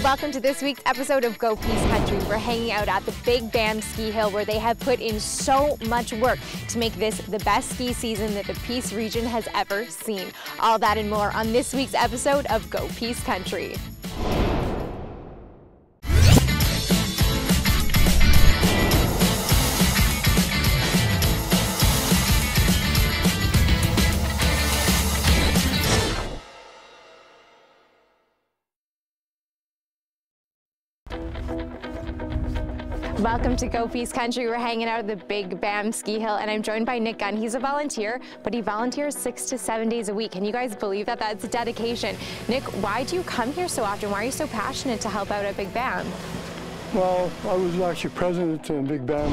Welcome to this week's episode of Go Peace Country. We're hanging out at the Big Bam Ski Hill where they have put in so much work to make this the best ski season that the Peace region has ever seen. All that and more on this week's episode of Go Peace Country. Welcome to Go Peace Country. We're hanging out at the Big Bam Ski Hill and I'm joined by Nick Gunn. He's a volunteer, but he volunteers 6 to 7 days a week. Can you guys believe that? That's dedication. Nick, why do you come here so often? Why are you so passionate to help out at Big Bam? Well, I was actually president in Big Bam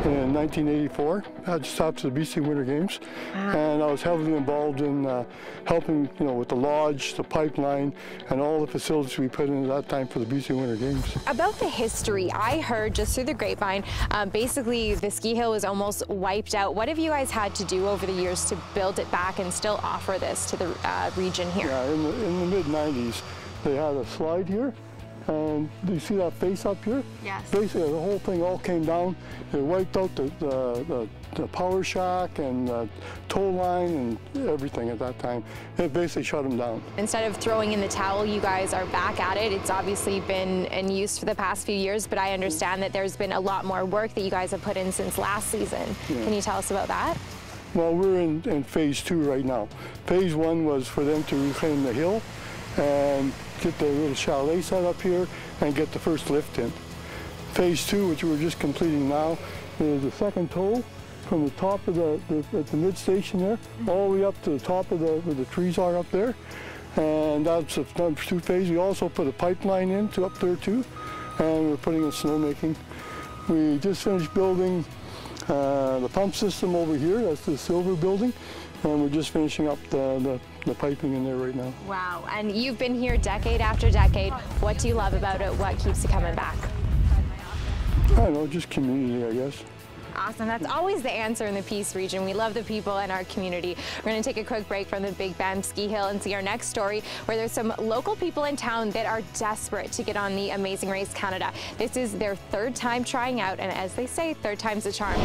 in 1984. I just after the BC Winter Games. Wow. And I was heavily involved in helping, with the lodge, the pipeline, and all the facilities we put in at that time for the BC Winter Games. About the history, I heard just through the grapevine, basically the ski hill was almost wiped out. What have you guys had to do over the years to build it back and still offer this to the region here? Yeah, in the mid-90s, they had a slide here. And do you see that face up here? Yes. Basically, the whole thing all came down. It wiped out the power shack and the tow line and everything at that time. It basically shut them down. Instead of throwing in the towel, you guys are back at it. It's obviously been in use for the past few years, but I understand that there's been a lot more work that you guys have put in since last season. Yeah. Can you tell us about that? Well, we're in phase 2 right now. Phase 1 was for them to reclaim the hill and get the little chalet set up here and get the first lift in. Phase 2, which we're just completing now, is the second tow from the top of at the mid station there, all the way up to the top of where the trees are up there. And that's the number 2 phase. We also put a pipeline in to up there too, and we're putting in snowmaking. We just finished building the pump system over here. That's the silver building. And we're just finishing up the piping in there right now. Wow, and you've been here decade after decade. What do you love about it? What keeps you coming back? I don't know, just community, I guess. Awesome, that's always the answer in the Peace region. We love the people and our community. We're gonna take a quick break from the Big Bam Ski Hill and see our next story where there's some local people in town that are desperate to get on the Amazing Race Canada. This is their 3rd time trying out, and as they say, 3rd time's a charm.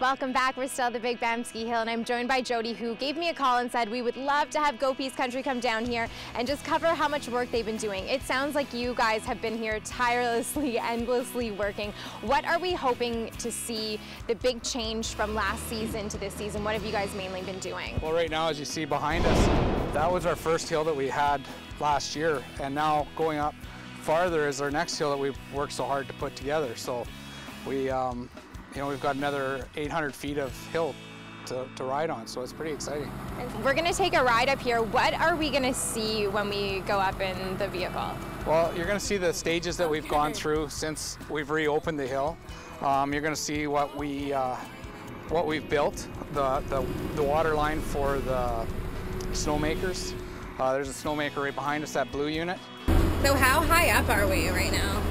Welcome back. We're still at the Big Bam Ski Hill and I'm joined by Jody, who gave me a call and said we would love to have Go Peace Country come down here and just cover how much work they've been doing. It sounds like you guys have been here tirelessly, endlessly working. What are we hoping to see the big change from last season to this season? What have you guys mainly been doing? Well, right now, as you see behind us, that was our first hill that we had last year, and now going up farther is our next hill that we've worked so hard to put together. So we we've got another 800 feet of hill to ride on, so it's pretty exciting. We're going to take a ride up here. What are we going to see when we go up in the vehicle? Well, you're going to see the stages that we've gone through since we've reopened the hill. You're going to see what we've built, the water line for the snowmakers. There's a snowmaker right behind us, that blue unit. So how high up are we right now?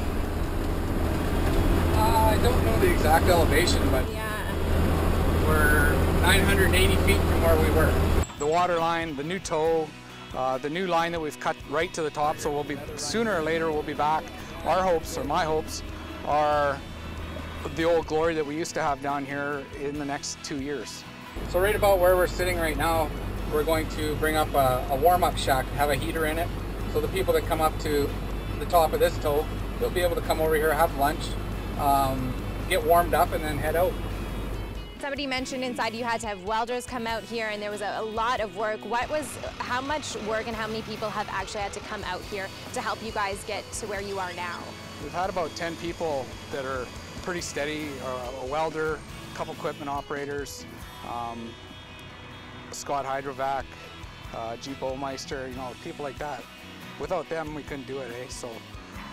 I don't know the exact elevation, but yeah, we're 980 feet from where we were. The water line, the new tow, the new line that we've cut right to the top, so we'll be, sooner or later we'll be back. Our hopes, or my hopes, are the old glory that we used to have down here in the next 2 years. So right about where we're sitting right now, we're going to bring up a warm-up shack, have a heater in it, so the people that come up to the top of this tow, they'll be able to come over here, have lunch, get warmed up and then head out. Somebody mentioned inside you had to have welders come out here and there was a lot of work. How much work and how many people have actually had to come out here to help you guys get to where you are now? We've had about 10 people that are pretty steady, a welder, a couple equipment operators, Scott Hydrovac, Jeep Omeister, people like that. Without them, we couldn't do it, eh? So.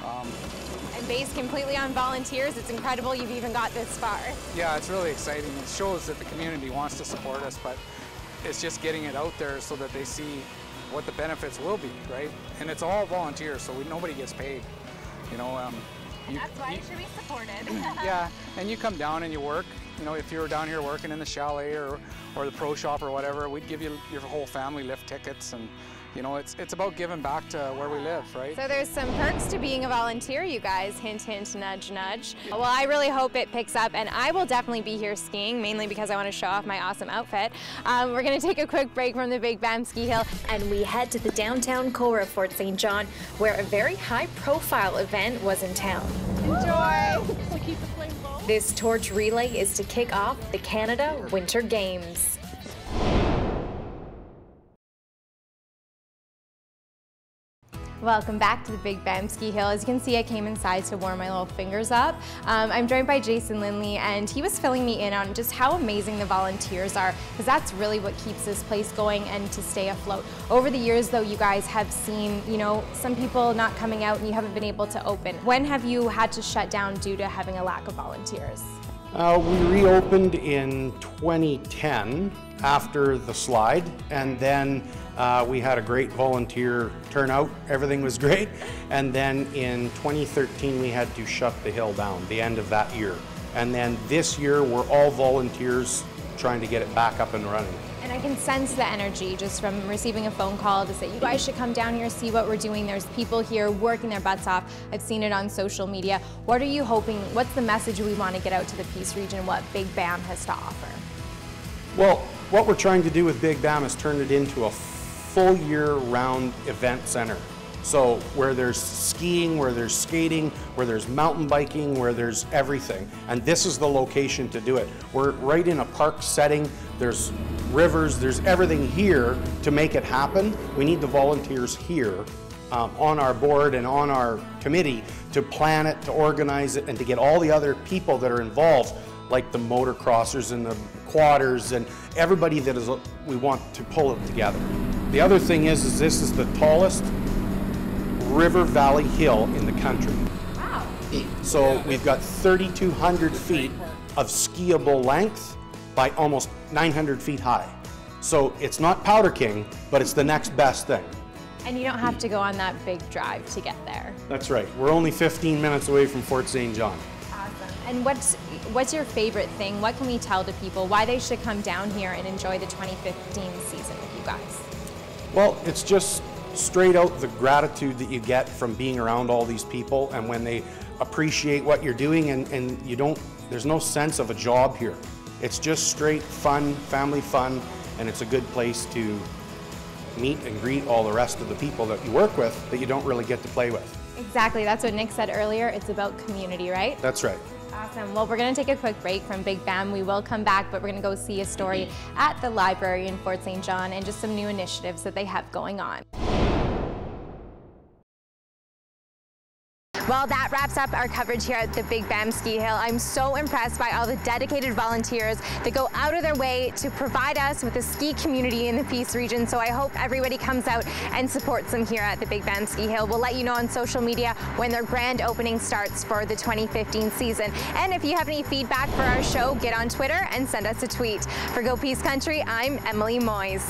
And based completely on volunteers, it's incredible you've even got this far. Yeah, it's really exciting. It shows that the community wants to support us, but it's just getting it out there so that they see what the benefits will be, right? And it's all volunteers, so nobody gets paid. That's why you should be supported. Yeah, and you come down and you work, you know, if you were down here working in the chalet or the pro shop or whatever, we'd give you your whole family lift tickets, and you know, it's about giving back to where we live, right? So there's some perks to being a volunteer, you guys. Hint, hint, nudge, nudge. Well, I really hope it picks up, and I will definitely be here skiing, mainly because I want to show off my awesome outfit. We're going to take a quick break from the Big Bam Ski Hill, and we head to the downtown core of Fort St. John, where a very high-profile event was in town. Enjoy! This torch relay is to kick off the Canada Winter Games. Welcome back to the Big Bam Ski Hill. As you can see, I came inside to warm my little fingers up. I'm joined by Jason Lindley, and he was filling me in on just how amazing the volunteers are, because that's really what keeps this place going and to stay afloat. Over the years, though, you guys have seen, you know, some people not coming out and you haven't been able to open. When have you had to shut down due to having a lack of volunteers? We reopened in 2010 after the slide, and then we had a great volunteer turnout. Everything was great. And then in 2013, we had to shut the hill down, the end of that year. And then this year, we're all volunteers trying to get it back up and running. And I can sense the energy just from receiving a phone call to say, you guys should come down here, see what we're doing. There's people here working their butts off. I've seen it on social media. What are you hoping, what's the message we want to get out to the Peace Region, what Big Bam has to offer? Well, what we're trying to do with Big Bam is turn it into a full year-round event center. So where there's skiing, where there's skating, where there's mountain biking, where there's everything. And this is the location to do it. We're right in a park setting. There's rivers, there's everything here to make it happen. We need the volunteers here on our board and on our committee to plan it, to organize it, and to get all the other people that are involved, like the motocrossers and the quadders and everybody that is, we want to pull it together. The other thing is this is the tallest river valley hill in the country. Wow. So we've got 3,200 feet of skiable length by almost 900 feet high. So it's not Powder King, but it's the next best thing. And you don't have to go on that big drive to get there. That's right. We're only 15 minutes away from Fort St. John. Awesome. And what's your favorite thing? What can we tell to people why they should come down here and enjoy the 2015 season with you guys? Well, it's just straight out the gratitude that you get from being around all these people, and when they appreciate what you're doing, and you don't, there's no sense of a job here. It's just straight fun, family fun, and it's a good place to meet and greet all the rest of the people that you work with that you don't really get to play with. Exactly, that's what Nick said earlier. It's about community, right? That's right. Awesome. Well, we're going to take a quick break from Big Bam. We will come back, but we're going to go see a story at the library in Fort St. John and just some new initiatives that they have going on. Well, that wraps up our coverage here at the Big Bam Ski Hill. I'm so impressed by all the dedicated volunteers that go out of their way to provide us with a ski community in the Peace Region. So I hope everybody comes out and supports them here at the Big Bam Ski Hill. We'll let you know on social media when their grand opening starts for the 2015 season. And if you have any feedback for our show, get on Twitter and send us a tweet. For Go Peace Country, I'm Emily Moyes.